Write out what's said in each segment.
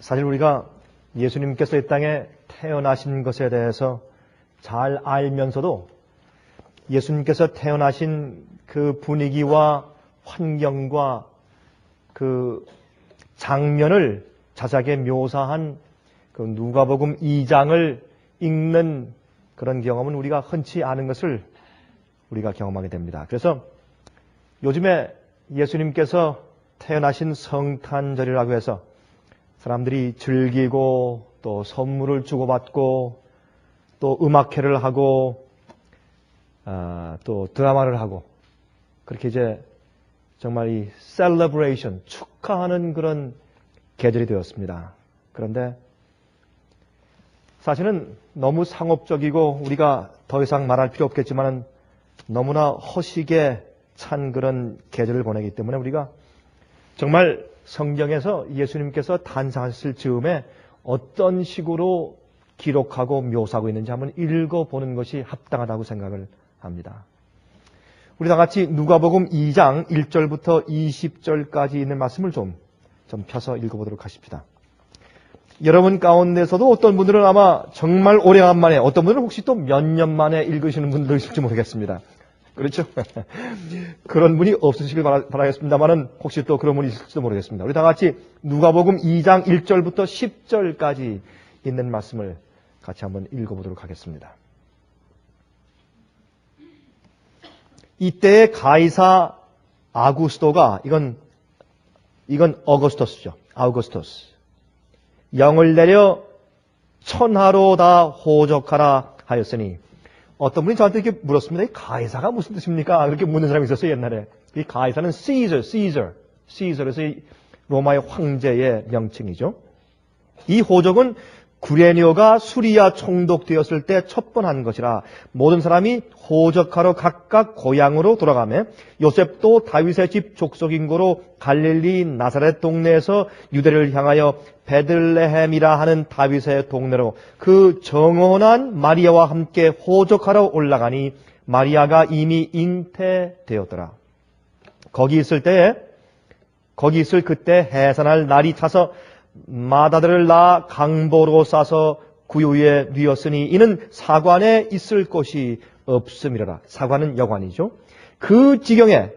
사실 우리가 예수님께서 이 땅에 태어나신 것에 대해서 잘 알면서도 예수님께서 태어나신 그 분위기와 환경과 그 장면을 자세하게 묘사한 그 누가복음 2장을 읽는 그런 경험은 우리가 흔치 않은 것을 우리가 경험하게 됩니다. 그래서 요즘에 예수님께서 태어나신 성탄절이라고 해서 사람들이 즐기고 또 선물을 주고받고 또 음악회를 하고 또 드라마를 하고 그렇게 이제 정말 이 셀러브레이션, 축하하는 그런 계절이 되었습니다. 그런데 사실은 너무 상업적이고 우리가 더 이상 말할 필요 없겠지만 너무나 허식에 찬 그런 계절을 보내기 때문에 우리가 정말 성경에서 예수님께서 탄생하셨을 즈음에 어떤 식으로 기록하고 묘사하고 있는지 한번 읽어보는 것이 합당하다고 생각을 합니다. 우리 다 같이 누가복음 2장 1절부터 20절까지 있는 말씀을 좀 펴서 읽어보도록 하십시다. 여러분 가운데서도 어떤 분들은 아마 정말 오래간만에, 어떤 분들은 혹시 또 몇 년 만에 읽으시는 분들도 있을지 모르겠습니다. 그렇죠? 그런 분이 없으시길 바라겠습니다만은 혹시 또 그런 분이 있을지도 모르겠습니다. 우리 다 같이 누가복음 2장 1절부터 10절까지 있는 말씀을 같이 한번 읽어보도록 하겠습니다. 이때의 가이사 아구스토가, 이건 어거스토스죠. 아우구스토스. 영을 내려 천하로 다 호적하라 하였으니, 어떤 분이 저한테 이렇게 물었습니다. 이 가이사가 무슨 뜻입니까? 그렇게 묻는 사람이 있었어요, 옛날에. 이 가이사는 Caesar에서 이 로마의 황제의 명칭이죠. 이 호적은 구레뇨가 수리아 총독되었을 때 첩번한 것이라 모든 사람이 호적하러 각각 고향으로 돌아가며 요셉도 다윗의 집 족속인 고로 갈릴리 나사렛 동네에서 유대를 향하여 베들레헴이라 하는 다윗의 동네로 그 정혼한 마리아와 함께 호적하러 올라가니 마리아가 이미 잉태되었더라. 거기 있을 그때 해산할 날이 차서 마다들을 낳아 강보로 싸서 구유에 뉘었으니 이는 사관에 있을 곳이 없음이라라. 사관은 여관이죠. 그 지경에,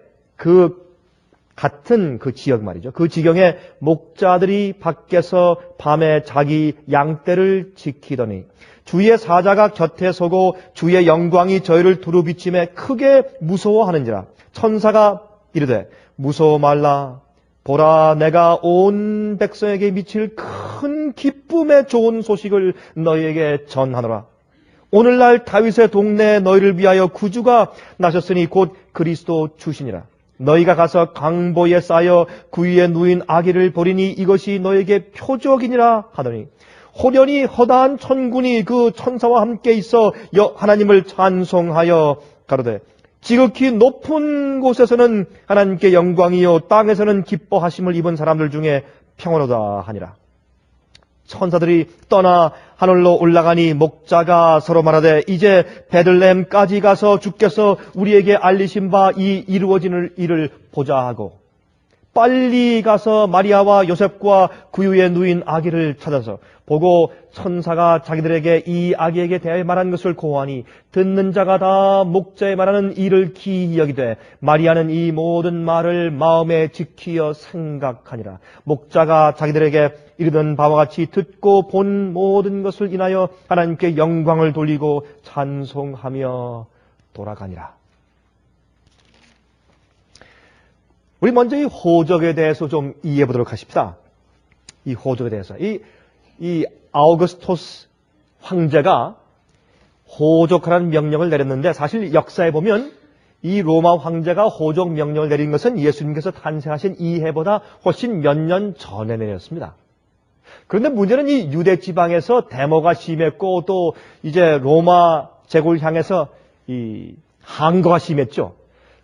같은 그 지역 말이죠. 그 지경에 목자들이 밖에서 밤에 자기 양떼를 지키더니 주의 사자가 곁에 서고 주의 영광이 저희를 두루비침에 크게 무서워하는지라. 천사가 이르되 무서워 말라. 보라, 내가 온 백성에게 미칠 큰 기쁨의 좋은 소식을 너희에게 전하노라. 오늘날 다윗의 동네에 너희를 위하여 구주가 나셨으니 곧 그리스도 주시니라. 너희가 가서 강보에 쌓여 구유에 누인 아기를 보리니 이것이 너희에게 표적이니라 하더니 호련히 허다한 천군이 그 천사와 함께 있어 하나님을 찬송하여 가로되 지극히 높은 곳에서는 하나님께 영광이요 땅에서는 기뻐하심을 입은 사람들 중에 평안하다 하니라. 천사들이 떠나 하늘로 올라가니 목자가 서로 말하되 이제 베들레헴까지 가서 주께서 우리에게 알리신 바 이 이루어지는 일을 보자 하고 빨리 가서 마리아와 요셉과 구유에 누인 아기를 찾아서 보고 천사가 자기들에게 이 아기에게 대하여 말한 것을 고하니 듣는 자가 다 목자의 말하는 일을 기이 여기되 마리아는 이 모든 말을 마음에 지키어 생각하니라. 목자가 자기들에게 이르던 바와 같이 듣고 본 모든 것을 인하여 하나님께 영광을 돌리고 찬송하며 돌아가니라. 우리 먼저 이 호적에 대해서 좀 이해해 보도록 하십시다. 이 호적에 대해서. 이 아우구스토스 황제가 호적하라는 명령을 내렸는데 사실 역사에 보면 이 로마 황제가 호적 명령을 내린 것은 예수님께서 탄생하신 이 해보다 훨씬 몇 년 전에 내렸습니다. 그런데 문제는 이 유대 지방에서 데모가 심했고 또 이제 로마 제국을 향해서 이 항거가 심했죠.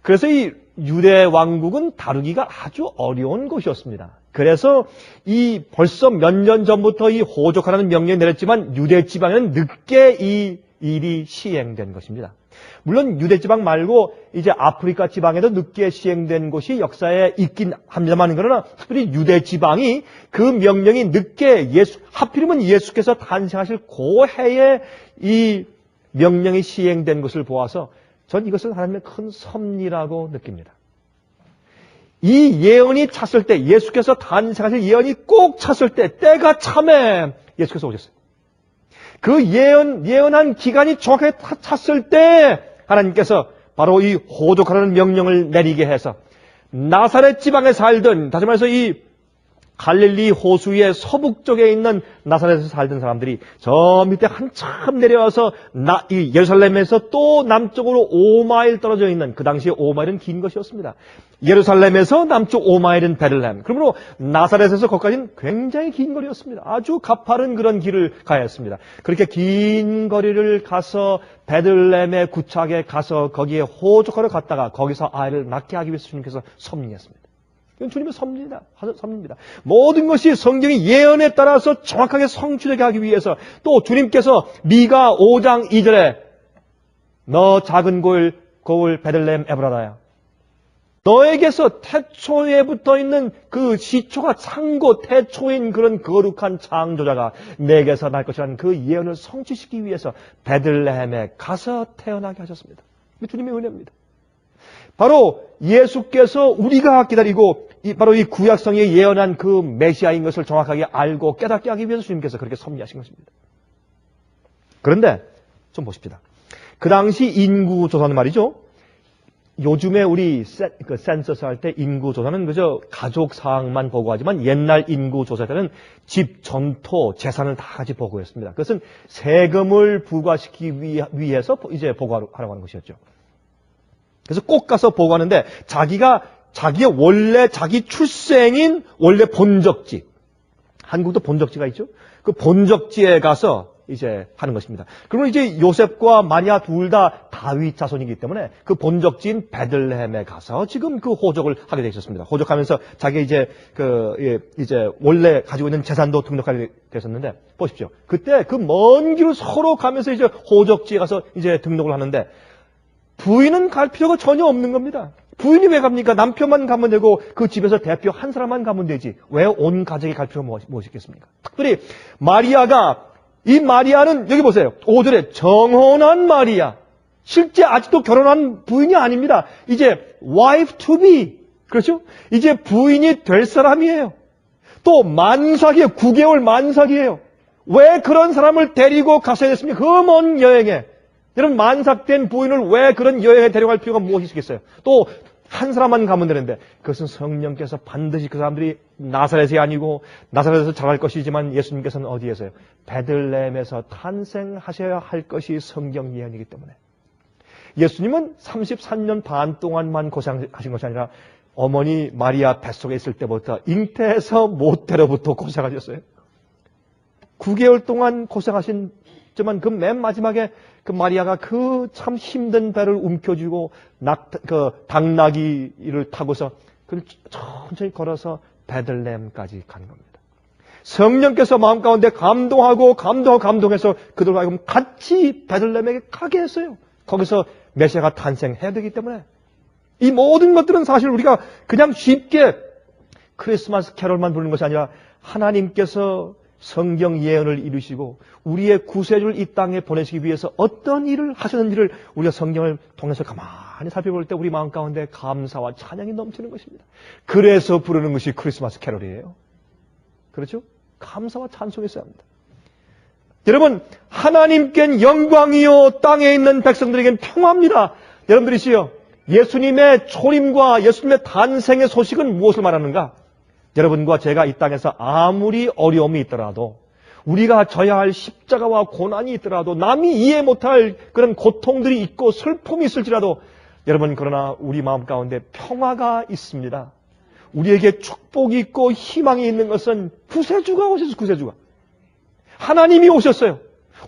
그래서 이 유대 왕국은 다루기가 아주 어려운 곳이었습니다. 그래서 이 벌써 몇 년 전부터 이 호적하라는 명령을 내렸지만 유대 지방에는 늦게 이 일이 시행된 것입니다. 물론 유대 지방 말고 이제 아프리카 지방에도 늦게 시행된 곳이 역사에 있긴 합니다만, 그러나 특별히 유대 지방이 그 명령이 늦게 하필이면 예수께서 탄생하실 그 해에 이 명령이 시행된 것을 보아서 전 이것을 하나님의 큰 섭리라고 느낍니다. 이 예언이 찼을 때, 예수께서 탄생하실 예언이 꼭 찼을 때, 때가 참에 예수께서 오셨어요. 그 예언한 기간이 정확하게 찼을 때 하나님께서 바로 이 호족하라는 명령을 내리게 해서 나사렛 지방에 살던, 다시 말해서 이 갈릴리 호수의 서북쪽에 있는 나사렛에서 살던 사람들이 저 밑에 한참 내려와서 이 예루살렘에서 또 남쪽으로 5마일 떨어져 있는, 그 당시에 5마일은 긴 것이었습니다. 예루살렘에서 남쪽 5마일은 베들레헴. 그러므로 나사렛에서 거기까지는 굉장히 긴 거리였습니다. 아주 가파른 그런 길을 가야 했습니다. 그렇게 긴 거리를 가서 베들레헴의 구착에 가서 거기에 호족하러 갔다가 거기서 아이를 낳게 하기 위해서 주님께서 섭리했습니다. 이건 주님의 섭리입니다. 모든 것이 성경의 예언에 따라서 정확하게 성취되게 하기 위해서, 또 주님께서 미가 5장 2절에 너 작은 고을 베들레헴 에브라다야, 너에게서 태초에 붙어 있는 그 시초가 창고 태초인 그런 거룩한 창조자가 내게서 날 것이라는 그 예언을 성취시키기 위해서 베들레헴에 가서 태어나게 하셨습니다. 주님의 은혜입니다. 바로 예수께서 우리가 기다리고 바로 이 구약성에 예언한 그 메시아인 것을 정확하게 알고 깨닫게 하기 위해서 주님께서 그렇게 섭리하신 것입니다. 그런데 좀 보십시다. 그 당시 인구조사는 말이죠. 요즘에 우리 센서스 할 때 인구조사는 그저 가족 사항만 보고하지만 옛날 인구조사 때는 집, 전토, 재산을 다 같이 보고했습니다. 그것은 세금을 부과시키기 위해서 이제 보고하라고 하는 것이었죠. 그래서 꼭 가서 보고하는데 자기의 원래 자기 출생인 원래 본적지, 한국도 본적지가 있죠. 그 본적지에 가서 이제 하는 것입니다. 그러면 이제 요셉과 마리아 둘 다 다윗 자손이기 때문에 그 본적지인 베들레헴에 가서 지금 그 호적을 하게 되어 있었습니다. 호적하면서 자기 이제 이제 원래 가지고 있는 재산도 등록하게 됐었는데, 보십시오. 그때 그 먼 길을 서로 가면서 이제 호적지에 가서 이제 등록을 하는데 부인은 갈 필요가 전혀 없는 겁니다. 부인이 왜 갑니까? 남편만 가면 되고 그 집에서 대표 한 사람만 가면 되지. 왜 온 가족이 갈 필요가 무엇이겠습니까? 특별히 이 마리아는 여기 보세요. 5절에 정혼한 마리아. 실제 아직도 결혼한 부인이 아닙니다. 이제 wife to be. 그렇죠? 이제 부인이 될 사람이에요. 또 만삭이에요. 9개월 만삭이에요. 왜 그런 사람을 데리고 가셔야 됐습니까? 그 먼 여행에. 여러분, 만삭된 부인을 왜 그런 여행에 데려갈 필요가 무엇이 있겠어요? 또 한 사람만 가면 되는데, 그것은 성령께서 반드시 그 사람들이 나사렛이 아니고 나사렛에서 자랄 것이지만 예수님께서는 어디에서요? 베들레헴에서 탄생하셔야 할 것이 성경 예언이기 때문에 예수님은 33년 반 동안만 고생하신 것이 아니라 어머니 마리아 뱃속에 있을 때부터 잉태해서 모태로부터 고생하셨어요. 9개월 동안 고생하셨지만 그 맨 마지막에 그 마리아가 그 참 힘든 배를 움켜쥐고 당나귀를 타고서 천천히 걸어서 베들레헴까지 간 겁니다. 성령께서 마음 가운데 감동해서 그들과 하여금 같이 베들레헴에 가게 했어요. 거기서 메시아가 탄생해야 되기 때문에 이 모든 것들은 사실 우리가 그냥 쉽게 크리스마스 캐롤만 부르는 것이 아니라 하나님께서 성경 예언을 이루시고 우리의 구세주를 이 땅에 보내시기 위해서 어떤 일을 하셨는지를 우리가 성경을 통해서 가만히 살펴볼 때 우리 마음 가운데 감사와 찬양이 넘치는 것입니다. 그래서 부르는 것이 크리스마스 캐롤이에요. 그렇죠? 감사와 찬송이 있어야 합니다. 여러분, 하나님께는 영광이요 땅에 있는 백성들에게는 평화입니다. 여러분들이시여, 예수님의 초림과 예수님의 탄생의 소식은 무엇을 말하는가? 여러분과 제가 이 땅에서 아무리 어려움이 있더라도, 우리가 져야 할 십자가와 고난이 있더라도, 남이 이해 못할 그런 고통들이 있고 슬픔이 있을지라도, 여러분, 그러나 우리 마음 가운데 평화가 있습니다. 우리에게 축복이 있고 희망이 있는 것은 구세주가 오셨어요. 구세주가. 하나님이 오셨어요.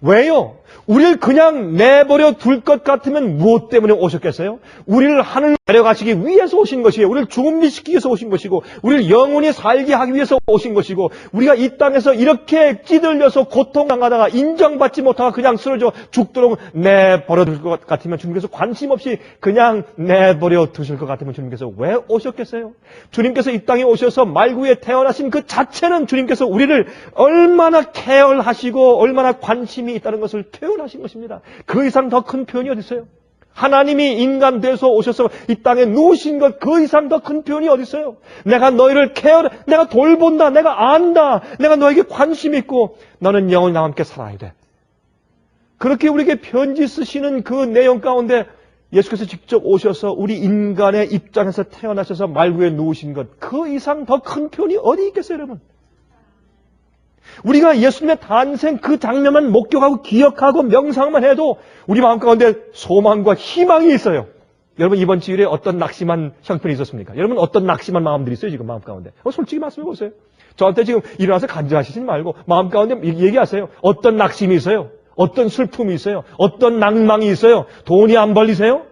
왜요? 우리를 그냥 내버려 둘 것 같으면 무엇 때문에 오셨겠어요? 우리를 하늘로 데려가시기 위해서 오신 것이에요. 우리를 준비시키기 위해서 오신 것이고, 우리를 영원히 살게 하기 위해서 오신 것이고, 우리가 이 땅에서 이렇게 찌들려서 고통당하다가 인정받지 못하고 그냥 쓰러져 죽도록 내버려 둘 것 같으면 주님께서 관심 없이 그냥 내버려 두실 것 같으면 주님께서 왜 오셨겠어요? 주님께서 이 땅에 오셔서 말구에 태어나신 그 자체는 주님께서 우리를 얼마나 케어하시고 얼마나 관심이 있다는 것을 표현하신 것입니다. 그 이상 더 큰 표현이 어디 있어요? 하나님이 인간 돼서 오셔서 이 땅에 누우신 것 그 이상 더 큰 표현이 어디 있어요? 내가 너희를 내가 돌본다, 내가 안다, 내가 너에게 관심 있고 너는 영원히 나와 함께 살아야 돼. 그렇게 우리에게 편지 쓰시는 그 내용 가운데 예수께서 직접 오셔서 우리 인간의 입장에서 태어나셔서 말구에 누우신 것 그 이상 더 큰 표현이 어디 있겠어요, 여러분? 우리가 예수님의 탄생 그 장면만 목격하고 기억하고 명상만 해도 우리 마음 가운데 소망과 희망이 있어요. 여러분 이번 주일에 어떤 낙심한 형편이 있었습니까? 여러분 어떤 낙심한 마음들이 있어요 지금 마음 가운데? 솔직히 말씀해 보세요. 저한테 지금 일어나서 간증하시지 말고 마음 가운데 얘기하세요. 어떤 낙심이 있어요? 어떤 슬픔이 있어요? 어떤 낭망이 있어요? 돈이 안 벌리세요?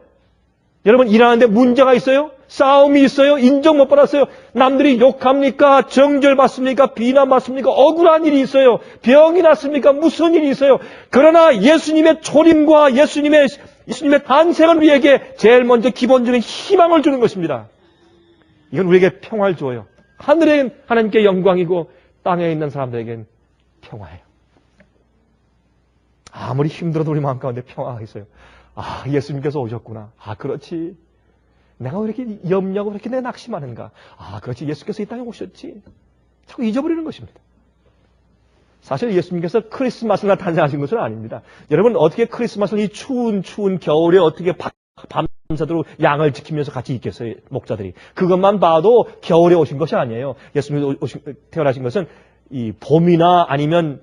여러분 일하는데 문제가 있어요? 싸움이 있어요? 인정 못 받았어요? 남들이 욕합니까? 정죄받습니까? 비난받습니까? 억울한 일이 있어요? 병이 났습니까? 무슨 일이 있어요? 그러나 예수님의 초림과 예수님의 탄생은 우리에게 제일 먼저 기본적인 희망을 주는 것입니다. 이건 우리에게 평화를 줘요. 하늘에 하나님께 영광이고 땅에 있는 사람들에겐 평화예요. 아무리 힘들어도 우리 마음 가운데 평화가 있어요. 아, 예수님께서 오셨구나. 아, 그렇지. 내가 왜 이렇게 염려하고 왜 이렇게 내 낙심하는가. 아, 그렇지. 예수께서 이 땅에 오셨지. 자꾸 잊어버리는 것입니다. 사실 예수님께서 크리스마스나 탄생하신 것은 아닙니다. 여러분 어떻게 크리스마스를 이 추운 겨울에 어떻게 밤새도록 양을 지키면서 같이 있겠어요, 목자들이. 그것만 봐도 겨울에 오신 것이 아니에요. 예수님이 태어나신 것은 이 봄이나 아니면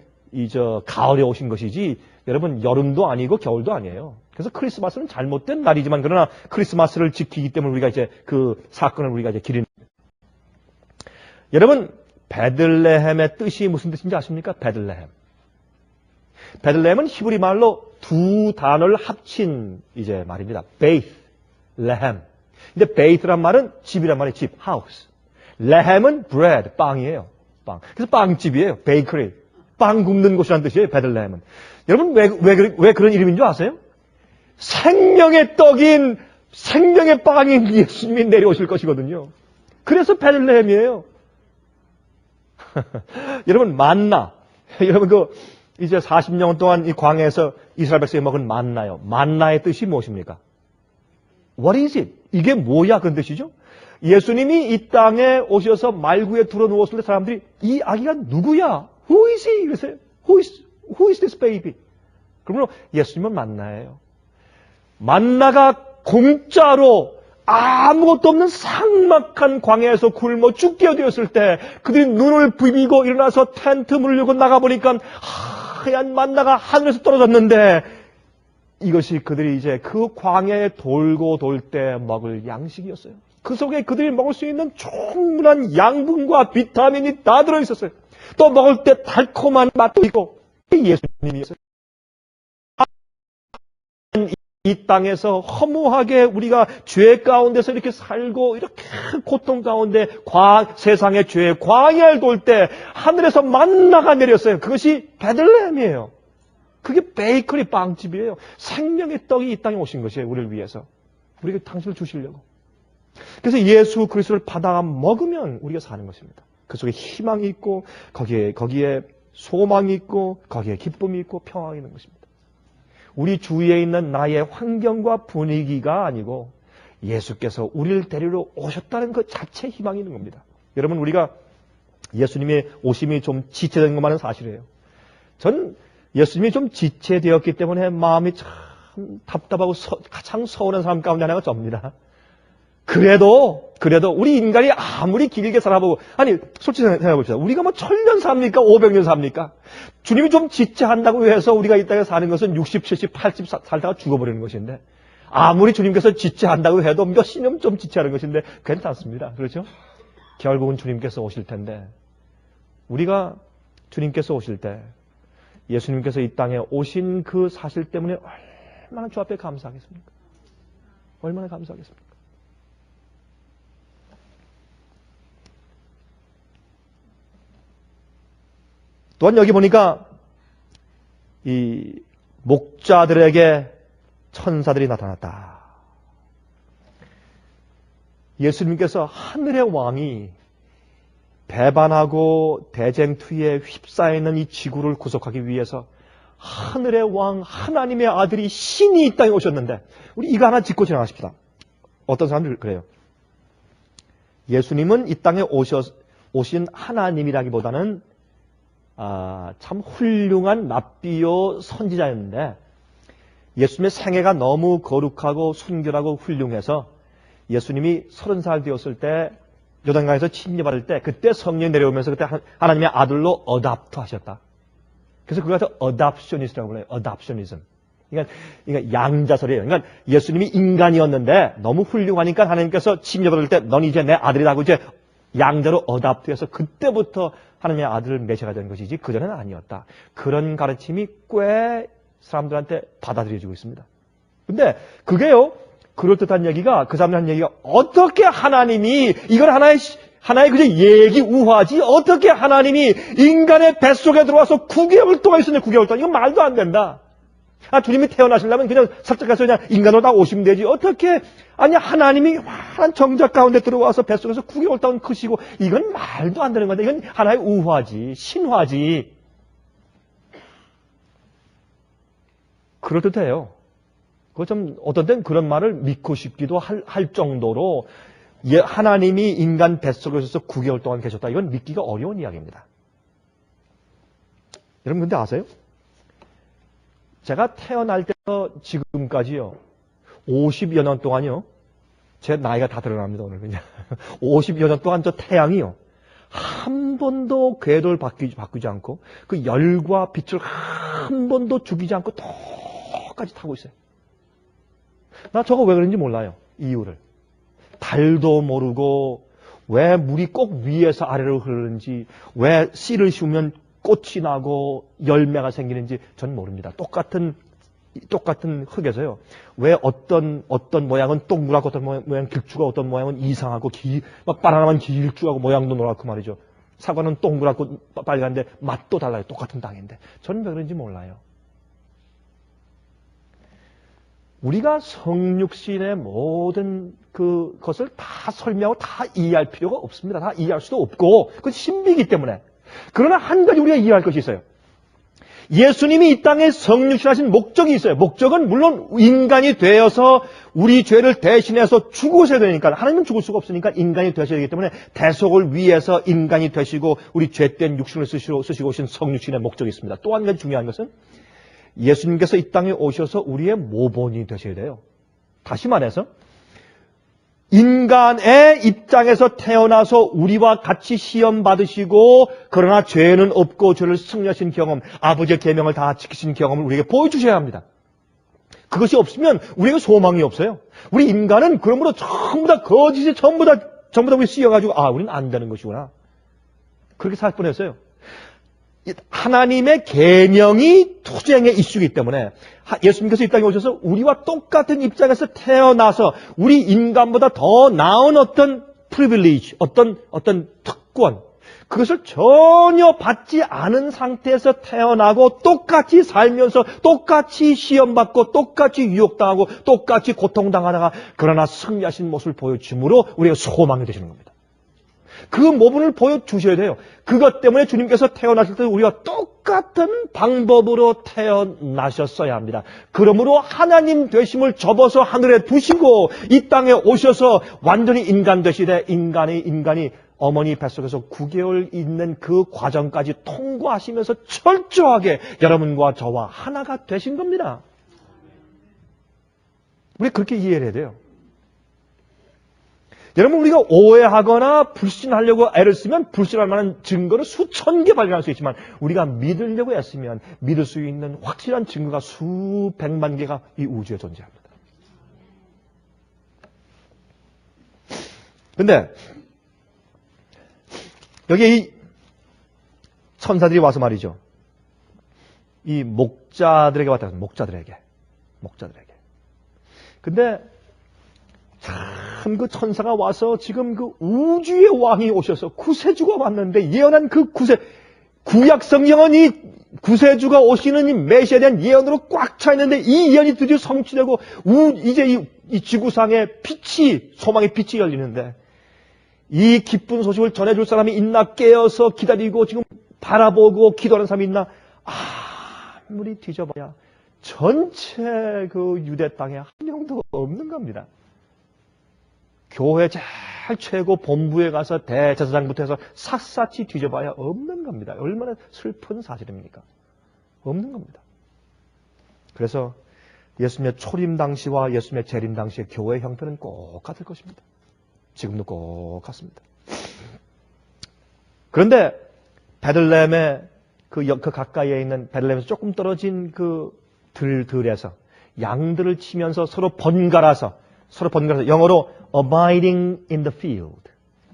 가을에 오신 것이지 여러분 여름도 아니고 겨울도 아니에요. 그래서 크리스마스는 잘못된 날이지만 그러나 크리스마스를 지키기 때문에 우리가 이제 그 사건을 우리가 이제 기리는. 여러분 베들레헴의 뜻이 무슨 뜻인지 아십니까? 베들레헴. 베들레헴은 히브리 말로 두 단어를 합친 이제 말입니다. 베이트, 레헴. 근데 베이트란 말은 집이란 말이에요. 집, 하우스. 레헴은 bread, 빵이에요. 빵. 그래서 빵집이에요. 베이커리. 빵 굽는 곳이라는 뜻이에요. 베들레헴은. 여러분 왜 그런 이름인 줄 아세요? 생명의 떡인 생명의 빵인 예수님이 내려오실 것이거든요. 그래서 베들레헴이에요. 여러분 만나. 여러분 이제 40년 동안 이 광야에서 이스라엘 백성이 먹은 만나요. 만나의 뜻이 무엇입니까? What is it? 이게 뭐야? 그런 뜻이죠. 예수님이 이 땅에 오셔서 말구에 들어 누웠을 때 사람들이 이 아기가 누구야? Who is he? 이러세요. Who is this baby? 그러면 예수님은 만나예요. 만나가 공짜로 아무것도 없는 삭막한 광야에서 굶어 죽게 되었을 때 그들이 눈을 비비고 일어나서 텐트 문을 열고 나가보니까 하얀 만나가 하늘에서 떨어졌는데 이것이 그들이 이제 그 광야에 돌고 돌 때 먹을 양식이었어요. 그 속에 그들이 먹을 수 있는 충분한 양분과 비타민이 다 들어있었어요. 또 먹을 때 달콤한 맛도 있고 예수님이었어요. 이 땅에서 허무하게 우리가 죄 가운데서 이렇게 살고 이렇게 고통 가운데 세상의 죄 광야를 돌 때 하늘에서 만나가 내렸어요. 그것이 베들레헴이에요. 그게 베이커리 빵집이에요. 생명의 떡이 이 땅에 오신 것이에요. 우리를 위해서. 우리에게 당신을 주시려고. 그래서 예수 그리스도를 받아 먹으면 우리가 사는 것입니다. 그 속에 희망이 있고 거기에 소망이 있고 거기에 기쁨이 있고 평화가 있는 것입니다. 우리 주위에 있는 나의 환경과 분위기가 아니고 예수께서 우리를 데리러 오셨다는 그 자체 희망이 있는 겁니다. 여러분 우리가 예수님의 오심이 좀 지체된 것만은 사실이에요. 전 예수님이 좀 지체되었기 때문에 마음이 참 답답하고 가장 서운한 사람 가운데 하나가 접니다. 그래도 우리 인간이 아무리 길게 살아보고 아니 솔직히 생각해봅시다. 우리가 뭐 1000년 삽니까? 500년 삽니까? 주님이 좀 지체한다고 해서 우리가 이 땅에 사는 것은 60, 70, 80 살다가 죽어버리는 것인데 아무리 주님께서 지체한다고 해도 몇 시년 좀 지체하는 것인데 괜찮습니다. 그렇죠? 결국은 주님께서 오실 텐데 우리가 주님께서 오실 때 예수님께서 이 땅에 오신 그 사실 때문에 얼마나 주 앞에 감사하겠습니까? 얼마나 감사하겠습니까? 또한 여기 보니까 이 목자들에게 천사들이 나타났다. 예수님께서 하늘의 왕이 배반하고 대쟁투에 휩싸여 있는 이 지구를 구속하기 위해서 하늘의 왕 하나님의 아들이 신이 이 땅에 오셨는데, 우리 이거 하나 짚고 지나가십시다. 어떤 사람들 그래요. 예수님은 이 땅에 오신 하나님이라기보다는 참 훌륭한 랍비요 선지자였는데, 예수님의 생애가 너무 거룩하고 순결하고 훌륭해서 예수님이 30살 되었을 때 요단강에서 침례받을 때 그때 성령이 내려오면서 그때 하나님의 아들로 어답트 하셨다. 그래서 그걸 갖다 어답셔니스트라고 불러요. 어답셔니즘. 그러니까 양자설이에요. 그러니까 예수님이 인간이었는데 너무 훌륭하니까 하나님께서 침례받을 때 넌 이제 내 아들이라고 이제 양자로 어답트해서 그때부터 하나님의 아들을 메시아가 된 것이지 그전에는 아니었다. 그런 가르침이 꽤 사람들한테 받아들여지고 있습니다. 근데 그게요, 그럴듯한 얘기가, 그 사람들 한 얘기가, 어떻게 하나님이, 이건 하나의 그저 얘기 우화지, 어떻게 하나님이 인간의 뱃속에 들어와서 9개월 동안 있었냐, 9개월 동안. 이건 말도 안 된다. 주님이 태어나시려면 그냥 살짝 가서 그냥 인간으로 다 오시면 되지. 어떻게, 하나님이 환한 정작 가운데 들어와서 뱃속에서 9개월 동안 크시고, 이건 말도 안 되는 건데, 이건 하나의 우화지, 신화지. 그럴듯해요. 그거 좀 어떤 땐 그런 말을 믿고 싶기도 할 정도로 하나님이 인간 뱃속에서 9개월 동안 계셨다. 이건 믿기가 어려운 이야기입니다. 여러분 근데 아세요? 제가 태어날 때부터 지금까지요. 50여 년 동안요. 제 나이가 다 드러납니다. 오늘 그냥. 50여 년 동안 저 태양이요. 한 번도 궤도를 바꾸지 않고 그 열과 빛을 한 번도 죽이지 않고 똑같이 타고 있어요. 나 저거 왜 그런지 몰라요. 이유를. 달도 모르고 왜 물이 꼭 위에서 아래로 흐르는지, 왜 씨를 씌우면 꽃이 나고 열매가 생기는지 전 모릅니다. 똑같은 흙에서요. 왜 어떤 모양은 동그랗고 어떤 모양 길쭉하고 어떤 모양은 이상하고 막 바나나만 길쭉하고 모양도 노랗고 말이죠. 사과는 동그랗고 빨간데 맛도 달라요. 똑같은 땅인데. 저는 왜 그런지 몰라요. 우리가 성육신의 모든 그것을 다 설명하고 다 이해할 필요가 없습니다. 다 이해할 수도 없고, 그건 신비이기 때문에. 그러나 한 가지 우리가 이해할 것이 있어요. 예수님이 이 땅에 성육신하신 목적이 있어요. 목적은 물론 인간이 되어서 우리 죄를 대신해서 죽으셔야 되니까, 하나님은 죽을 수가 없으니까 인간이 되셔야 되기 때문에 대속을 위해서 인간이 되시고 우리 죄된 육신을 쓰시고 오신 성육신의 목적이 있습니다. 또 한 가지 중요한 것은 예수님께서 이 땅에 오셔서 우리의 모본이 되셔야 돼요. 다시 말해서 인간의 입장에서 태어나서 우리와 같이 시험 받으시고 그러나 죄는 없고 죄를 승리하신 경험, 아버지의 계명을 다 지키신 경험을 우리에게 보여주셔야 합니다. 그것이 없으면 우리에게 소망이 없어요. 우리 인간은 그러므로 전부 다 거짓이 전부 다 우리 씌어가지고 우리는 안 되는 것이구나. 그렇게 살 뻔했어요. 하나님의 계명이 투쟁의 이슈이기 때문에 예수님께서 이 땅에 오셔서 우리와 똑같은 입장에서 태어나서 우리 인간보다 더 나은 어떤 프리빌리지, 어떤 특권, 그것을 전혀 받지 않은 상태에서 태어나고 똑같이 살면서 똑같이 시험받고 똑같이 유혹당하고 똑같이 고통당하다가 그러나 승리하신 모습을 보여줌으로 우리가 소망이 되시는 겁니다. 그 모분을 보여주셔야 돼요. 그것 때문에 주님께서 태어나실 때 우리가 똑같은 방법으로 태어나셨어야 합니다. 그러므로 하나님 되심을 접어서 하늘에 두시고 이 땅에 오셔서 완전히 인간 되시되 인간이 어머니 뱃속에서 9개월 있는 그 과정까지 통과하시면서 철저하게 여러분과 저와 하나가 되신 겁니다. 우리 그렇게 이해를 해야 돼요. 여러분 우리가 오해하거나 불신하려고 애를 쓰면 불신할 만한 증거를 수천 개 발견할 수 있지만 우리가 믿으려고 애쓰면 믿을 수 있는 확실한 증거가 수백만 개가 이 우주에 존재합니다. 근데 여기 이 천사들이 와서 말이죠. 이 목자들에게 왔다. 목자들에게. 근데 참 그 천사가 와서 지금 그 우주의 왕이 오셔서 구세주가 왔는데 예언한 그 구약 성경은 이 구세주가 오시는 이 메시아에 대한 예언으로 꽉 차 있는데 이 예언이 드디어 성취되고 이제 이 지구상에 소망의 빛이 열리는데 이 기쁜 소식을 전해줄 사람이 있나 깨어서 기다리고 지금 바라보고 기도하는 사람이 있나 아무리 뒤져봐야 전체 그 유대 땅에 한 명도 없는 겁니다. 교회 제일 최고 본부에 가서 대제사장부터 해서 샅샅이 뒤져봐야 없는 겁니다. 얼마나 슬픈 사실입니까? 없는 겁니다. 그래서 예수님의 초림 당시와 예수님의 재림 당시의 교회 형편은 꼭 같을 것입니다. 지금도 꼭 같습니다. 그런데 베들레헴의 그 가까이에 있는 베들레헴에서 조금 떨어진 그 들에서 양들을 치면서 서로 번갈아서 영어로 abiding in the field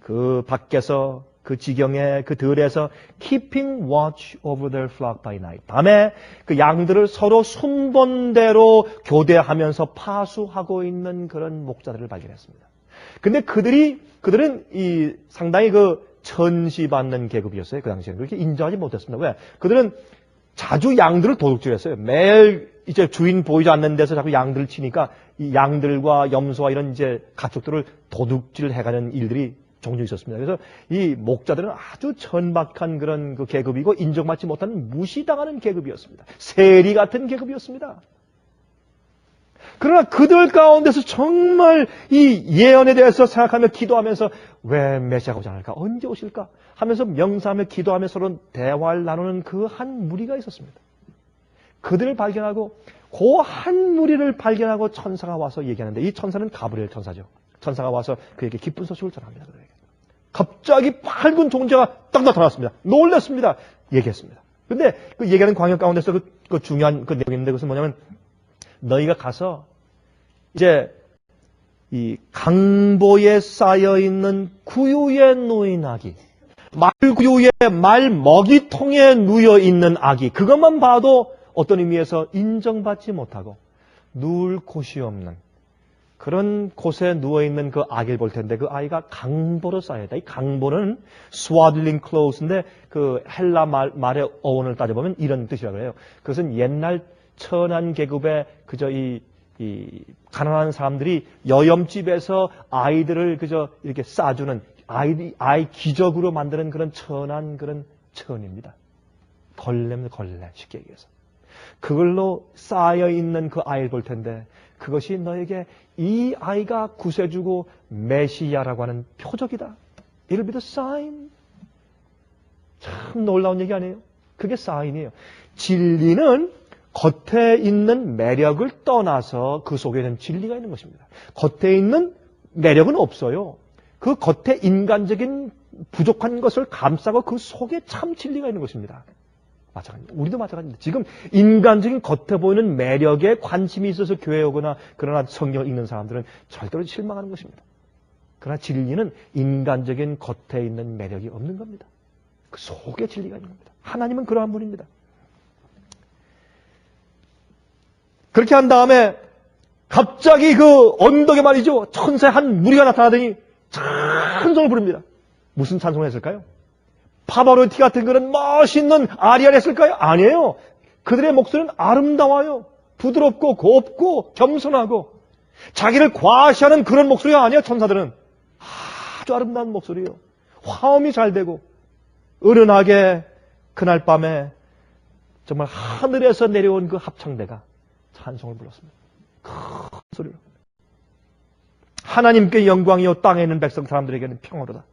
그 밖에서 그 지경에 그 들에서 keeping watch over their flock by night 밤에 그 양들을 서로 순번대로 교대하면서 파수하고 있는 그런 목자들을 발견했습니다. 근데 그들은 이 상당히 그 천시받는 계급이었어요. 그 당시에는 그렇게 인정하지 못했습니다. 왜? 그들은 자주 양들을 도둑질했어요. 매일 이제 주인 보이지 않는 데서 자꾸 양들을 치니까 이 양들과 염소와 이런 이제 가축들을 도둑질해가는 일들이 종종 있었습니다. 그래서 이 목자들은 아주 천박한 그런 그 계급이고 인정받지 못하는 무시당하는 계급이었습니다. 세리 같은 계급이었습니다. 그러나 그들 가운데서 정말 이 예언에 대해서 생각하며 기도하면서 왜 메시아가 오지 않을까? 언제 오실까? 하면서 명사하며 기도하며 서로 대화를 나누는 그 한 무리가 있었습니다. 그들을 발견하고 그 한 무리를 발견하고 천사가 와서 얘기하는데 이 천사는 가브리엘 천사죠. 천사가 와서 그에게 기쁜 소식을 전합니다. 그에게. 갑자기 밝은 존재가 딱 나타났습니다. 놀랐습니다. 얘기했습니다. 근데 그 얘기하는 광역 가운데서 그 중요한 그 내용인데 그것은 뭐냐면 너희가 가서 이제 이 강보에 쌓여 있는 구유에 누인 아기, 말구유에 말 먹이통에 누여 있는 아기, 그것만 봐도 어떤 의미에서 인정받지 못하고 누울 곳이 없는 그런 곳에 누워 있는 그 아기를 볼 텐데 그 아이가 강보로 쌓여 있다. 이 강보는 swaddling clothes인데 그 헬라 말의 어원을 따져보면 이런 뜻이라고 해요. 그것은 옛날 천한 계급의 그저 이 가난한 사람들이 여염집에서 아이들을 그저 이렇게 싸주는 아이 기적으로 만드는 그런 천한 그런 천입니다. 걸레 쉽게 얘기해서. 그걸로 쌓여 있는 그 아이를 볼 텐데 그것이 너에게 이 아이가 구세주고 메시아라고 하는 표적이다. It'll be the sign. 참 놀라운 얘기 아니에요? 그게 사인이에요. 진리는 겉에 있는 매력을 떠나서 그 속에는 진리가 있는 것입니다. 겉에 있는 매력은 없어요. 그 겉에 인간적인 부족한 것을 감싸고 그 속에 참 진리가 있는 것입니다. 마찬가지입니다. 우리도 마찬가지입니다. 지금 인간적인 겉에 보이는 매력에 관심이 있어서 교회에 오거나 그러나 성경을 읽는 사람들은 절대로 실망하는 것입니다. 그러나 진리는 인간적인 겉에 있는 매력이 없는 겁니다. 그 속에 진리가 있는 겁니다. 하나님은 그러한 분입니다. 그렇게 한 다음에 갑자기 그 언덕에 말이죠. 천사의 한 무리가 나타나더니 찬송을 부릅니다. 무슨 찬송을 했을까요? 파바로티 같은 그런 멋있는 아리아를 했을까요? 아니에요. 그들의 목소리는 아름다워요. 부드럽고 곱고 겸손하고 자기를 과시하는 그런 목소리가 아니에요. 천사들은 아주 아름다운 목소리예요. 화음이 잘 되고 은은하게 그날 밤에 정말 하늘에서 내려온 그 합창대가 찬송을 불렀습니다. 큰 소리로. 하나님께 영광이요 땅에 있는 백성 사람들에게는 평화로다.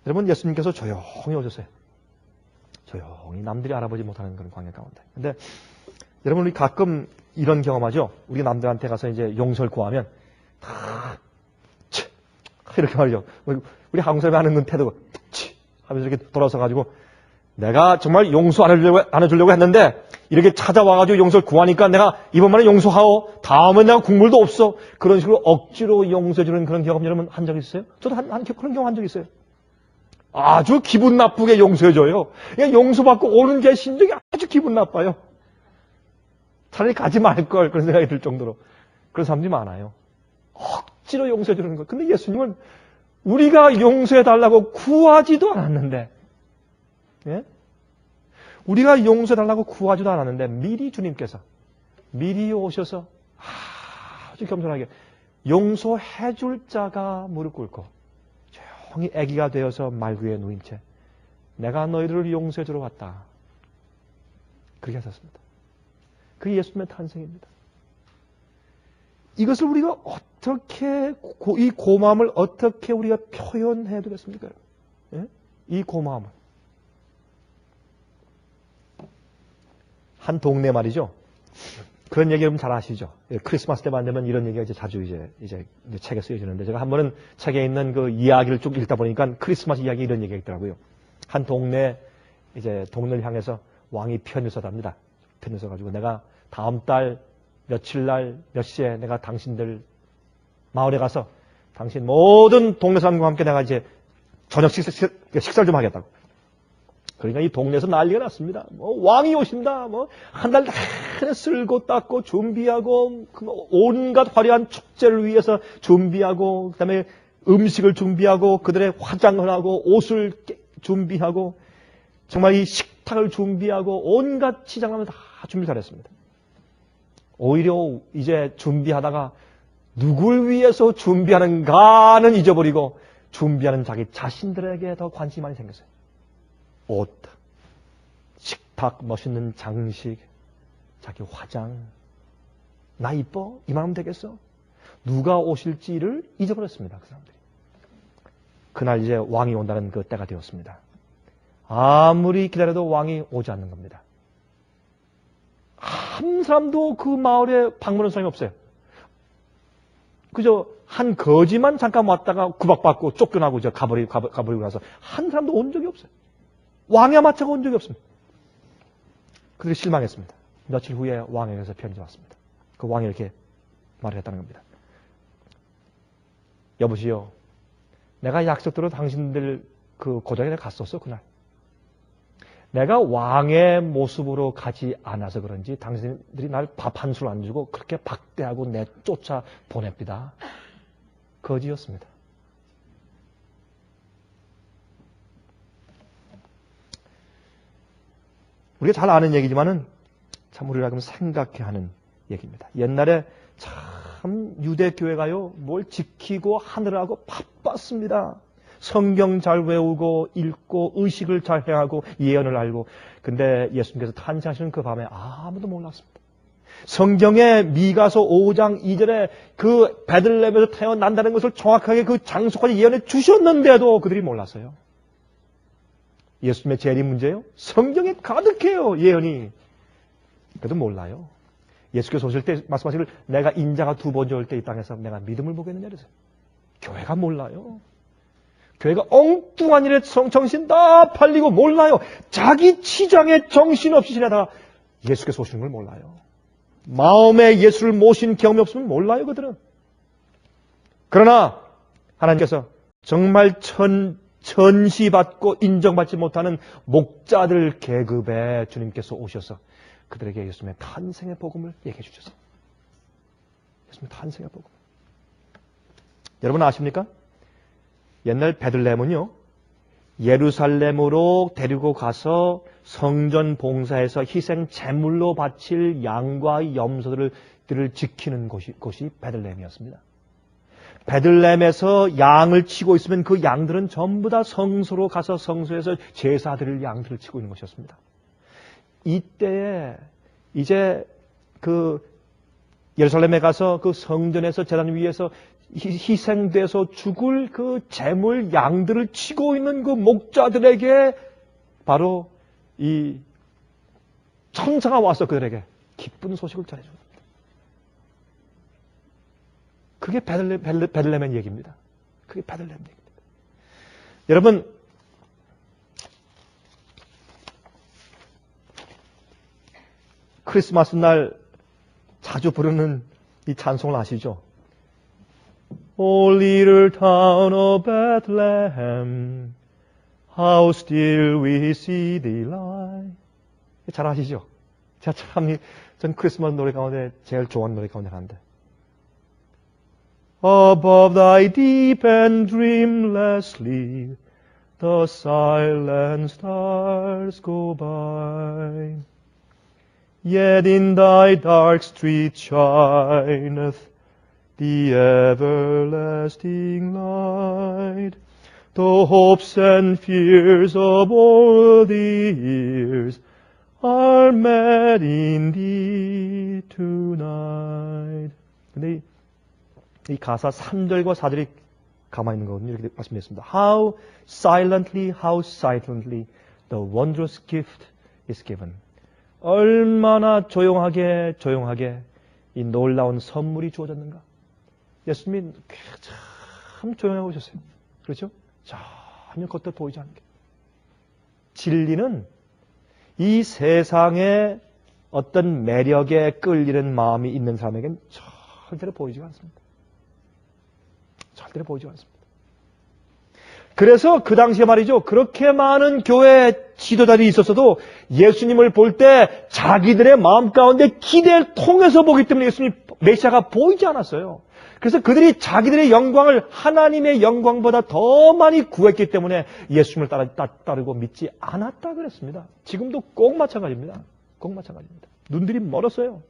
여러분 예수님께서 조용히 오셨어요. 조용히 남들이 알아보지 못하는 그런 광야 가운데. 근데 여러분 우리 가끔 이런 경험하죠. 우리 남들한테 가서 이제 용서를 구하면 이렇게 말이죠. 우리 한국 사람이 하는 건 태도가 하면서 이렇게 돌아서 가지고 내가 정말 용서 안 해주려고 했는데 이렇게 찾아와가지고 용서를 구하니까 내가 이번만에 용서하오. 다음엔 내가 국물도 없어. 그런 식으로 억지로 용서해주는 그런 경험 여러분 한 적 있어요? 저도 그런 경험 한 적 있어요. 아주 기분 나쁘게 용서해줘요. 그냥 용서받고 오는 게 심정이 아주 기분 나빠요. 차라리 가지 말걸 그런 생각이 들 정도로 그런 사람들이 많아요. 억지로 용서해주는 거. 근데 예수님은 우리가 용서해달라고 구하지도 않았는데, 예? 우리가 용서해달라고 구하지도 않았는데 미리 주님께서 미리 오셔서 아주 겸손하게 용서해줄 자가 무릎 꿇고 조용히 아기가 되어서 말 위에 누인 채 내가 너희들을 용서해주러 왔다. 그렇게 하셨습니다. 그게 예수님의 탄생입니다. 이것을 우리가 어떻게 이 고마움을 어떻게 우리가 표현해야 되겠습니까? 예? 이 고마움을 한 동네 말이죠. 그런 얘기 여러분 잘 아시죠? 크리스마스 때만 되면 이런 얘기가 이제 자주 이제 책에 쓰여지는데 제가 한 번은 책에 있는 그 이야기를 쭉 읽다 보니까 크리스마스 이야기 이런 얘기가 있더라고요. 한 동네 이제 동네를 향해서 왕이 편을 써답니다. 편을 써가지고 내가 다음 달 며칠 날 몇 시에 내가 당신들 마을에 가서 당신 모든 동네 사람과 함께 내가 이제 저녁 식사를 좀 하겠다고. 그러니까 이 동네에서 난리가 났습니다. 뭐 왕이 오신다. 뭐 한 달 내내 쓸고 닦고 준비하고 온갖 화려한 축제를 위해서 준비하고 그다음에 음식을 준비하고 그들의 화장을 하고 옷을 준비하고 정말 이 식탁을 준비하고 온갖 치장하면 다 준비 잘했습니다. 오히려 이제 준비하다가 누굴 위해서 준비하는가는 잊어버리고 준비하는 자기 자신들에게 더 관심이 많이 생겼어요. 옷, 식탁, 멋있는 장식, 자기 화장. 나 이뻐? 이만하면 되겠어? 누가 오실지를 잊어버렸습니다. 그 사람들이. 그날 이제 왕이 온다는 그 때가 되었습니다. 아무리 기다려도 왕이 오지 않는 겁니다. 한 사람도 그 마을에 방문한 사람이 없어요. 그저 한 거지만 잠깐 왔다가 구박받고 쫓겨나고 이제 가버리고 나서 한 사람도 온 적이 없어요. 왕의 마차가 온 적이 없습니다. 그들이 실망했습니다. 며칠 후에 왕에게서 편지 왔습니다. 그 왕이 이렇게 말을 했다는 겁니다. 여보시오, 내가 약속대로 당신들 그 고장에 갔었어 그날. 내가 왕의 모습으로 가지 않아서 그런지 당신들이 날 밥 한 술 안 주고 그렇게 박대하고 내쫓아 보냅니다. 거지였습니다. 우리가 잘 아는 얘기지만은 참 우리가 그럼 생각해야 하는 얘기입니다. 옛날에 참 유대교회가요 뭘 지키고 하느라고 바빴습니다. 성경 잘 외우고 읽고 의식을 잘 해하고 예언을 알고. 근데 예수님께서 탄생하시는 그 밤에 아무도 몰랐습니다. 성경의 미가서 5장 2절에 그 베들레헴에서 태어난다는 것을 정확하게 그 장소까지 예언해 주셨는데도 그들이 몰랐어요. 예수님의 재림 문제요? 성경에 가득해요, 예언이. 그래도 몰라요. 예수께서 오실 때 말씀하시길 내가 인자가 두 번째 올 때 이 땅에서 내가 믿음을 보겠느냐 그랬어요. 교회가 몰라요. 교회가 엉뚱한 일에 정신 다 팔리고 몰라요. 자기 치장에 정신없이 지내다가 예수께서 오시는 걸 몰라요. 마음에 예수를 모신 경험이 없으면 몰라요, 그들은. 그러나 하나님께서 정말 전시받고 인정받지 못하는 목자들 계급에 주님께서 오셔서 그들에게 예수님의 탄생의 복음을 얘기해 주셨어요. 예수님의 탄생의 복음. 여러분 아십니까? 옛날 베들레헴은요, 예루살렘으로 데리고 가서 성전 봉사에서 희생 제물로 바칠 양과 염소들을 지키는 곳이 베들레헴이었습니다. 베들레헴에서 양을 치고 있으면 그 양들은 전부 다 성소로 가서 성소에서 제사 드릴 양들을 치고 있는 것이었습니다. 이때에 이제 그 예루살렘에 가서 그 성전에서 제단 위에서 희생돼서 죽을 그 제물 양들을 치고 있는 그 목자들에게 바로 이 천사가 와서 그들에게 기쁜 소식을 전해줍니다. 그게 베들레헴의 얘기입니다. 그게 베들레헴 얘기입니다. 여러분, 크리스마스 날 자주 부르는 이 찬송을 아시죠? O little town of Bethlehem, How still we see thee lie. 잘 아시죠? 제가 참, 전 크리스마스 노래 가운데 제일 좋아하는 노래 가운데 하나인데. Above thy deep and dreamless sleep, the silent stars go by. Yet in thy dark street shineth the everlasting light. The hopes and fears of all the years are met in thee tonight. 근데 이 가사 3절과 4절이 가만히 있는 거거든요. 이렇게 말씀드렸습니다. How silently the wondrous gift is given. 얼마나 조용하게 이 놀라운 선물이 주어졌는가. 예수님이 참 조용하게 오셨어요. 그렇죠? 전혀 겉에 보이지 않게. 진리는 이 세상에 어떤 매력에 끌리는 마음이 있는 사람에겐 절대로 보이지가 않습니다. 절대로 보이지가 않습니다. 그래서 그 당시에 말이죠. 그렇게 많은 교회 지도자들이 있었어도 예수님을 볼 때 자기들의 마음 가운데 기대를 통해서 보기 때문에 예수님 메시아가 보이지 않았어요. 그래서 그들이 자기들의 영광을 하나님의 영광보다 더 많이 구했기 때문에 예수님을 따르고 믿지 않았다 그랬습니다. 지금도 꼭 마찬가지입니다. 꼭 마찬가지입니다. 눈들이 멀었어요.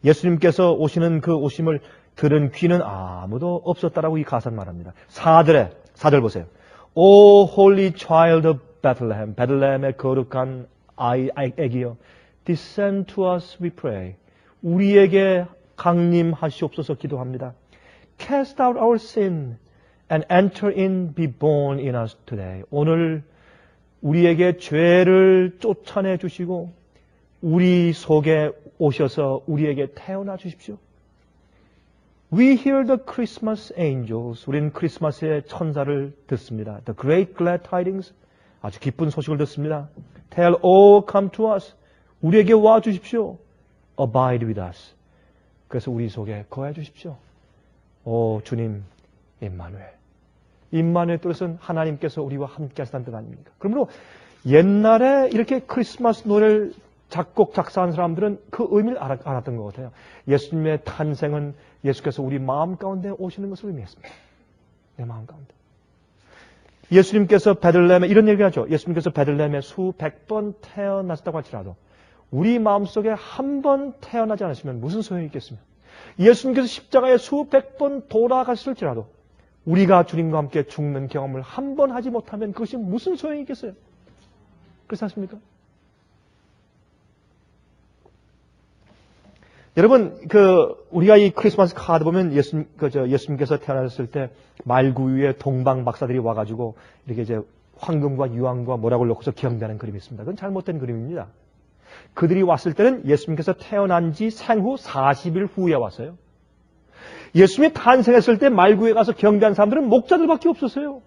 예수님께서 오시는 그 오심을 들은 귀는 아무도 없었다라고 이 가사는 말합니다. 4절 보세요. O holy child of Bethlehem, 베들레헴의 거룩한 아기여, descend to us, we pray. 우리에게 강림하시옵소서 기도합니다. Cast out our sin and enter in, be born in us today. 오늘 우리에게 죄를 쫓아내 주시고 우리 속에 오셔서 우리에게 태어나 주십시오. We hear the Christmas angels. 우리는 크리스마스의 천사를 듣습니다. The great glad tidings. 아주 기쁜 소식을 듣습니다. Tell all come to us. 우리에게 와 주십시오. Abide with us. 그래서 우리 속에 거해 주십시오. 오 주님, 임마누엘. 임마누엘 뜻은 하나님께서 우리와 함께 하시다는 뜻 아닙니까? 그러므로 옛날에 이렇게 크리스마스 노래를 작곡, 작사한 사람들은 그 의미를 알았던 것 같아요. 예수님의 탄생은 예수께서 우리 마음 가운데 오시는 것을 의미했습니다. 내 마음 가운데. 예수님께서 베들레헴에 이런 얘기하죠. 예수님께서 베들레헴에 수백 번 태어나셨다고 할지라도 우리 마음속에 한 번 태어나지 않으시면 무슨 소용이 있겠습니까? 예수님께서 십자가에 수백 번 돌아가실지라도 우리가 주님과 함께 죽는 경험을 한 번 하지 못하면 그것이 무슨 소용이 있겠어요? 그렇지 않습니까? 여러분, 우리가 이 크리스마스 카드 보면 예수님께서 태어나셨을 때 말구 위에 동방 박사들이 와가지고 이렇게 이제 황금과 유황과 모락을 놓고서 경배하는 그림이 있습니다. 그건 잘못된 그림입니다. 그들이 왔을 때는 예수님께서 태어난 지 생후 40일 후에 왔어요. 예수님이 탄생했을 때 말구에 가서 경배한 사람들은 목자들밖에 없었어요.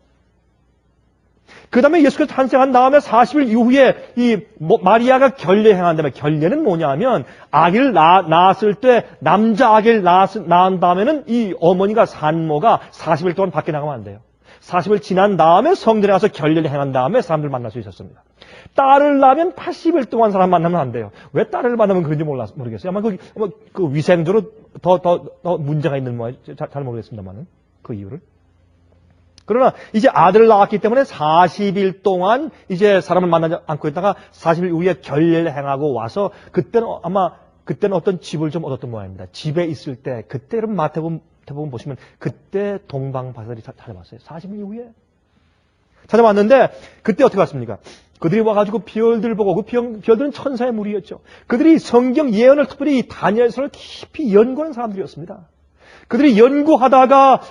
그 다음에 예수께서 탄생한 다음에 40일 이후에 마리아가 결례 행한 다음에, 결례는 뭐냐 하면 아기를 낳았을 때 남자 아기를 낳은 다음에는 이 어머니가 산모가 40일 동안 밖에 나가면 안 돼요. 40일 지난 다음에 성전에 가서 결례를 행한 다음에 사람들 만날 수 있었습니다. 딸을 낳으면 80일 동안 사람 만나면 안 돼요. 왜 딸을 만나면 그런지 모르겠어요. 아마 그 위생적으로 더 문제가 있는 모양, 잘 모르겠습니다만은 그 이유를. 그러나 이제 아들을 낳았기 때문에 40일 동안 이제 사람을 만나지 않고 있다가 40일 이후에 결례를 행하고 와서 그때는 어떤 집을 좀 얻었던 모양입니다. 집에 있을 때 그때 여러분 마태복음 보시면 그때 동방 박사들이 찾아왔어요. 40일 이후에 찾아왔는데 그때 어떻게 왔습니까? 그들이 와가지고 별들 보고 그 별들은 천사의 무리였죠. 그들이 성경 예언을 특별히 다니엘서를 깊이 연구하는 사람들이었습니다. 그들이 연구하다가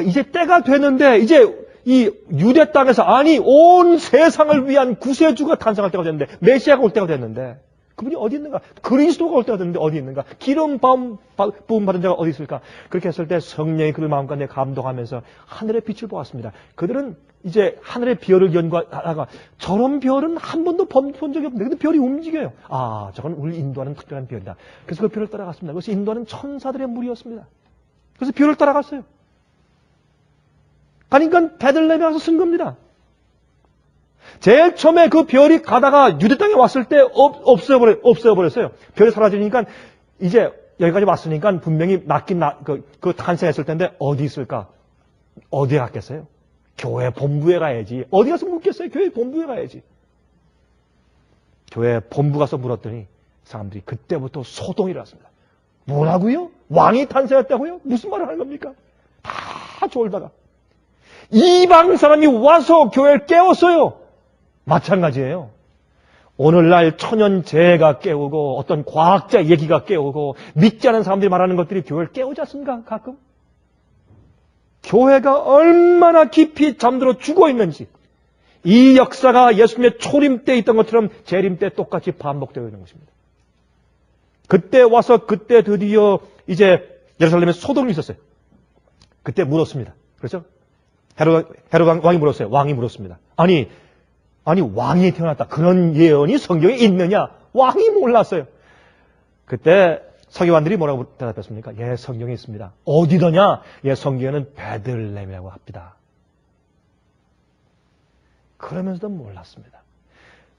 이제 때가 됐는데 이제 이 유대 땅에서 온 세상을 위한 구세주가 탄생할 때가 됐는데 메시아가 올 때가 됐는데 그분이 어디 있는가? 그리스도가 올 때가 됐는데 어디 있는가? 기름 부음 받은 자가 어디 있을까? 그렇게 했을 때 성령이 그들 마음 가운데 감동하면서 하늘의 빛을 보았습니다. 그들은 이제 하늘의 별을 연구하다가 저런 별은 한 번도 본 적이 없는데 근데 별이 움직여요. 저건 우리 인도하는 특별한 별이다. 그래서 그 별을 따라갔습니다. 그것이 인도하는 천사들의 무리였습니다. 그래서 별을 따라갔어요. 그러니까 베들레헴에 가서 쓴 겁니다. 제일 처음에 그 별이 가다가 유대 땅에 왔을 때 없어버렸어요. 별이 사라지니까 이제 여기까지 왔으니까 분명히 그 탄생했을 텐데 어디 있을까? 어디에 갔겠어요? 교회 본부에 가야지. 어디 가서 묻겠어요? 교회 본부에 가야지. 교회 본부 가서 물었더니 사람들이 그때부터 소동이 일어났습니다. 뭐라고요? 왕이 탄생했다고요? 무슨 말을 하는 겁니까? 다 졸다가 이방 사람이 와서 교회를 깨웠어요. 마찬가지예요. 오늘날 천연재해가 깨우고 어떤 과학자 얘기가 깨우고 믿지 않은 사람들이 말하는 것들이 교회를 깨우지 않습니까? 가끔. 교회가 얼마나 깊이 잠들어 죽어 있는지 이 역사가 예수님의 초림 때 있던 것처럼 재림 때 똑같이 반복되어 있는 것입니다. 그때 와서 그때 드디어 이제 예루살렘에 소동이 있었어요. 그때 물었습니다. 그렇죠? 헤롯 왕이 물었어요. 왕이 물었습니다. 아니 왕이 태어났다. 그런 예언이 성경에 있느냐? 왕이 몰랐어요. 그때 서기관들이 뭐라고 대답했습니까? 예, 성경에 있습니다. 어디더냐? 예, 성경에는 베들레헴이라고 합니다. 그러면서도 몰랐습니다.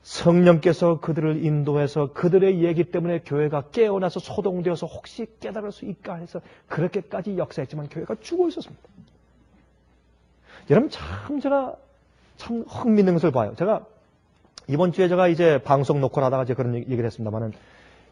성령께서 그들을 인도해서 그들의 얘기 때문에 교회가 깨어나서 소동되어서 혹시 깨달을 수 있까 해서 그렇게까지 역사했지만 교회가 죽어 있었습니다. 여러분 제가 참 흥미있는 것을 봐요. 제가 이번 주에 제가 이제 방송 녹화를 하다가 그런 얘기를 했습니다만은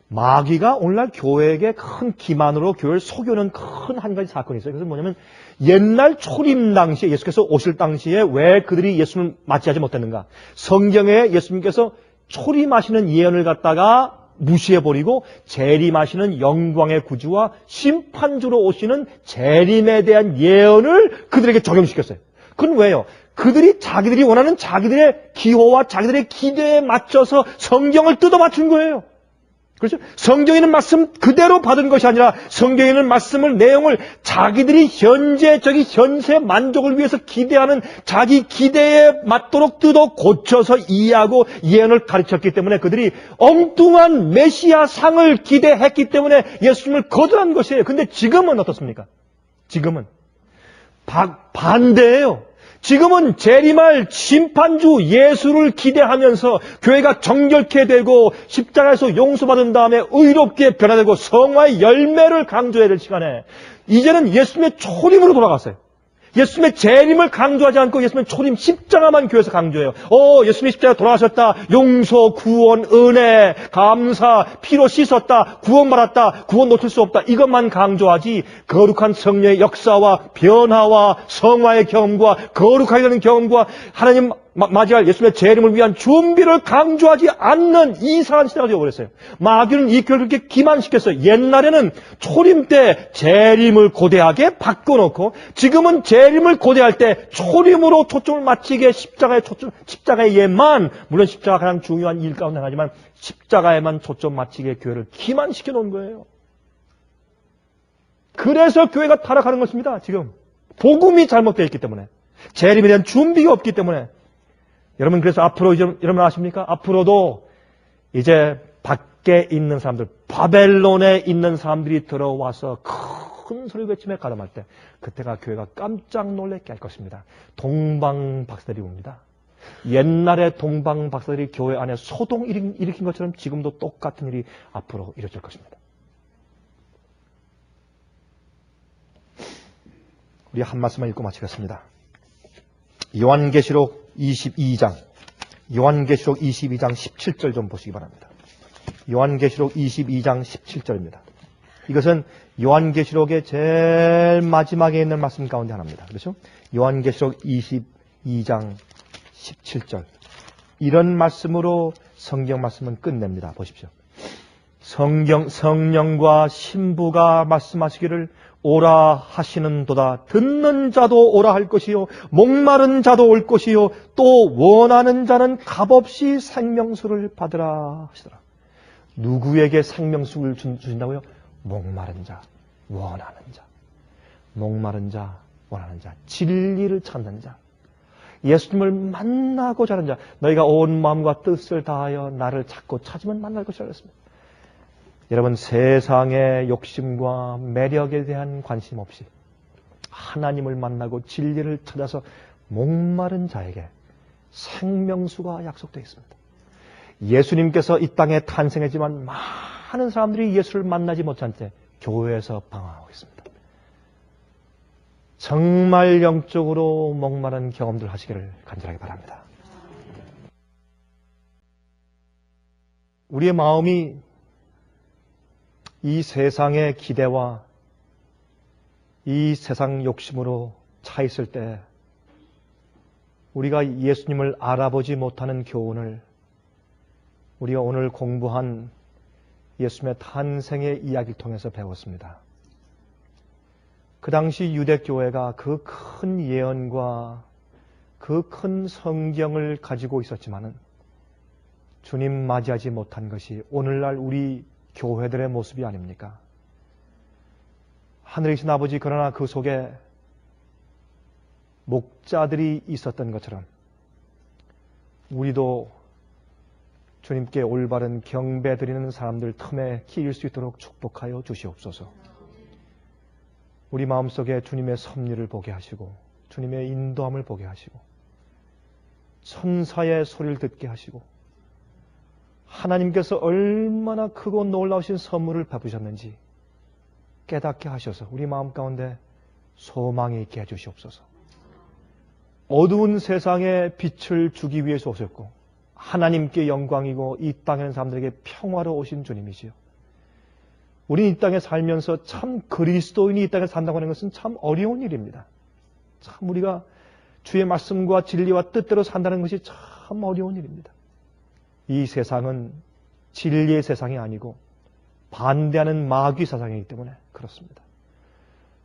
마귀가 오늘날 교회에게 큰 기만으로 교회를 속여는 큰 한 가지 사건이 있어요. 그래서 뭐냐면 옛날 초림 당시에 예수께서 오실 당시에 왜 그들이 예수님을 맞이하지 못했는가? 성경에 예수님께서 초림하시는 예언을 갖다가 무시해버리고 재림하시는 영광의 구주와 심판주로 오시는 재림에 대한 예언을 그들에게 적용시켰어요. 그건 왜요? 그들이 자기들이 원하는 자기들의 기호와 자기들의 기대에 맞춰서 성경을 뜯어 맞춘 거예요. 그렇죠? 성경에 있는 말씀 그대로 받은 것이 아니라 성경에 있는 말씀을 내용을 자기들이 현세 만족을 위해서 기대하는 자기 기대에 맞도록 뜯어 고쳐서 이해하고 예언을 가르쳤기 때문에 그들이 엉뚱한 메시아 상을 기대했기 때문에 예수님을 거절한 것이에요. 근데 지금은 어떻습니까? 지금은 반대예요. 지금은 재림할 심판주 예수를 기대하면서 교회가 정결케 되고 십자가에서 용서받은 다음에 의롭게 변화되고 성화의 열매를 강조해야 될 시간에 이제는 예수님의 초림으로 돌아갔어요. 예수님의 재림을 강조하지 않고 예수님의 초림 십자가만 교회에서 강조해요. 예수님이 십자가에 돌아가셨다. 용서, 구원, 은혜, 감사, 피로 씻었다. 구원받았다. 구원 놓칠 수 없다. 이것만 강조하지 거룩한 성령의 역사와 변화와 성화의 경험과 거룩하게 되는 경험과 하나님 맞이할 예수님의 재림을 위한 준비를 강조하지 않는 이상한 시대가 되어버렸어요. 마귀는 이 교회를 그렇게 기만시켰어요. 옛날에는 초림 때 재림을 고대하게 바꿔놓고 지금은 재림을 고대할 때 초림으로 초점을 맞추게 십자가의 예만, 물론 십자가가 가장 중요한 일 가운데 하나지만 십자가에만 초점 맞추게 교회를 기만시켜 놓은 거예요. 그래서 교회가 타락하는 것입니다. 지금 복음이 잘못되어 있기 때문에 재림에 대한 준비가 없기 때문에 여러분 그래서 앞으로 여러분 아십니까? 앞으로도 이제 밖에 있는 사람들, 바벨론에 있는 사람들이 들어와서 큰 소리 외치며 가담할 때 그때가 교회가 깜짝 놀랍게 할 것입니다. 동방박사들이 옵니다. 옛날에 동방박사들이 교회 안에 소동 일으킨 것처럼 지금도 똑같은 일이 앞으로 이루어질 것입니다. 우리 한 말씀만 읽고 마치겠습니다. 요한계시록 22장 17절 좀 보시기 바랍니다. 요한계시록 22장 17절입니다. 이것은 요한계시록의 제일 마지막에 있는 말씀 가운데 하나입니다. 그렇죠? 요한계시록 22장 17절. 이런 말씀으로 성경 말씀은 끝냅니다. 보십시오. 성령과 신부가 말씀하시기를 오라 하시는도다. 듣는 자도 오라 할 것이요 목마른 자도 올 것이요 또 원하는 자는 값없이 생명수를 받으라 하시더라. 누구에게 생명수를 주신다고요? 목마른 자, 원하는 자. 목마른 자, 원하는 자. 진리를 찾는 자. 예수님을 만나고자 하는 자. 너희가 온 마음과 뜻을 다하여 나를 찾고 찾으면 만날 것이라 그랬습니다. 여러분 세상의 욕심과 매력에 대한 관심 없이 하나님을 만나고 진리를 찾아서 목마른 자에게 생명수가 약속되어 있습니다. 예수님께서 이 땅에 탄생했지만 많은 사람들이 예수를 만나지 못한 채 교회에서 방황하고 있습니다. 정말 영적으로 목마른 경험들 하시기를 간절하게 바랍니다. 우리의 마음이 이 세상의 기대와 이 세상 욕심으로 차 있을 때 우리가 예수님을 알아보지 못하는 교훈을 우리가 오늘 공부한 예수님의 탄생의 이야기를 통해서 배웠습니다. 그 당시 유대교회가 그 큰 예언과 그 큰 성경을 가지고 있었지만은 주님 맞이하지 못한 것이 오늘날 우리 교회들의 모습이 아닙니까? 하늘에 계신 아버지, 그러나 그 속에 목자들이 있었던 것처럼 우리도 주님께 올바른 경배 드리는 사람들 틈에 끼일 수 있도록 축복하여 주시옵소서. 우리 마음속에 주님의 섭리를 보게 하시고 주님의 인도함을 보게 하시고 천사의 소리를 듣게 하시고 하나님께서 얼마나 크고 놀라우신 선물을 베푸셨는지 깨닫게 하셔서 우리 마음 가운데 소망이 있게 해주시옵소서. 어두운 세상에 빛을 주기 위해서 오셨고 하나님께 영광이고 이 땅에 있는 사람들에게 평화로 오신 주님이지요. 우리는 이 땅에 살면서 참 그리스도인이 이 땅에 산다고 하는 것은 참 어려운 일입니다. 참 우리가 주의 말씀과 진리와 뜻대로 산다는 것이 참 어려운 일입니다. 이 세상은 진리의 세상이 아니고 반대하는 마귀 세상이기 때문에 그렇습니다.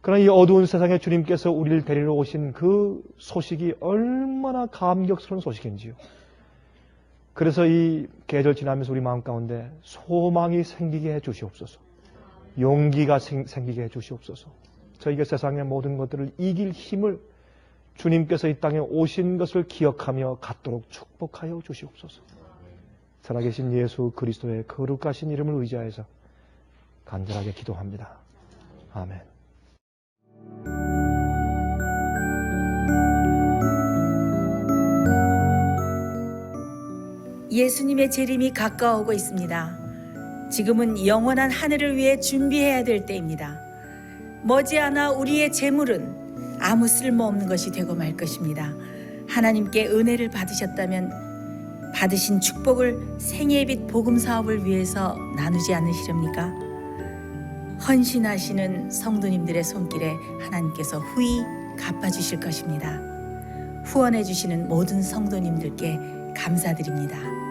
그러나 이 어두운 세상에 주님께서 우리를 데리러 오신 그 소식이 얼마나 감격스러운 소식인지요. 그래서 이 계절 지나면서 우리 마음 가운데 소망이 생기게 해 주시옵소서. 용기가 생기게 해 주시옵소서. 저희가 세상의 모든 것들을 이길 힘을 주님께서 이 땅에 오신 것을 기억하며 갖도록 축복하여 주시옵소서. 살아계신 예수 그리스도의 거룩하신 이름을 의지하여서 간절하게 기도합니다. 아멘. 예수님의 재림이 가까워오고 있습니다. 지금은 영원한 하늘을 위해 준비해야 될 때입니다. 머지않아 우리의 재물은 아무 쓸모없는 것이 되고 말 것입니다. 하나님께 은혜를 받으셨다면 받으신 축복을 생애의 빛 복음 사업을 위해서 나누지 않으시렵니까? 헌신하시는 성도님들의 손길에 하나님께서 후히 갚아주실 것입니다. 후원해 주시는 모든 성도님들께 감사드립니다.